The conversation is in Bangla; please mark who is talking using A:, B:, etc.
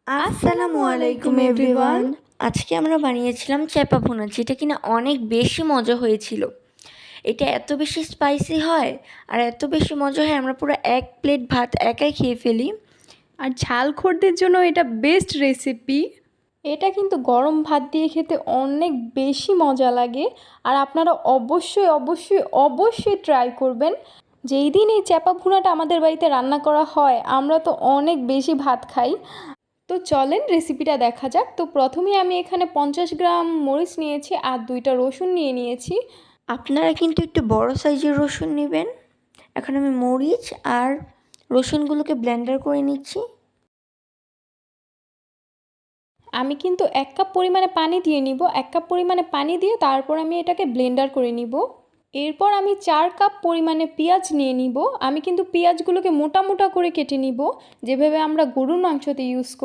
A: আসসালামু আলাইকুম এভরিওয়ান। আজকে আমরা বানিয়েছিলাম চ্যাপা ভুনা, যেটা কিনা অনেক বেশি মজা হয়েছিল। এটা এত বেশি স্পাইসি হয় আর এত বেশি মজা হয়, আমরা পুরো 1 প্লেট ভাত একাই খেয়ে ফেলি।
B: আর ঝালখোরদের জন্য এটা বেস্ট রেসিপি। এটা কিন্তু গরম ভাত দিয়ে খেতে অনেক বেশি মজা লাগে। আর আপনারা অবশ্যই অবশ্যই অবশ্যই ট্রাই করবেন। যেই দিন এই চ্যাপা ভুনাটা আমাদের বাড়িতে রান্না করা হয়, আমরা তো অনেক বেশি ভাত খাই। তো চলেন রেসিপিটা দেখা যাক। তো প্রথমেই আমি এখানে 50 গ্রাম মরিচ নিয়েছি আর 2টা রসুন নিয়েছি।
A: আপনারা কিন্তু একটু বড় সাইজের রসুন নেবেন। এখন আমি মরিচ আর রসুনগুলোকে ব্লেন্ডার করে নিচ্ছি।
B: আমি কিন্তু 1 কাপ পরিমাণে পানি দিয়ে নিব। 1 কাপ পরিমাণে পানি দিয়ে তারপর আমি এটাকে ব্লেন্ডার করে নিব। এরপর আমি 4 কাপ পরিমাণে পেঁয়াজ নিয়ে নিব। আমি কিন্তু পেঁয়াজগুলোকে মোটা মোটা করে কেটে নিব, যেভাবে আমরা গরুর মাংসতে ইউজ করি।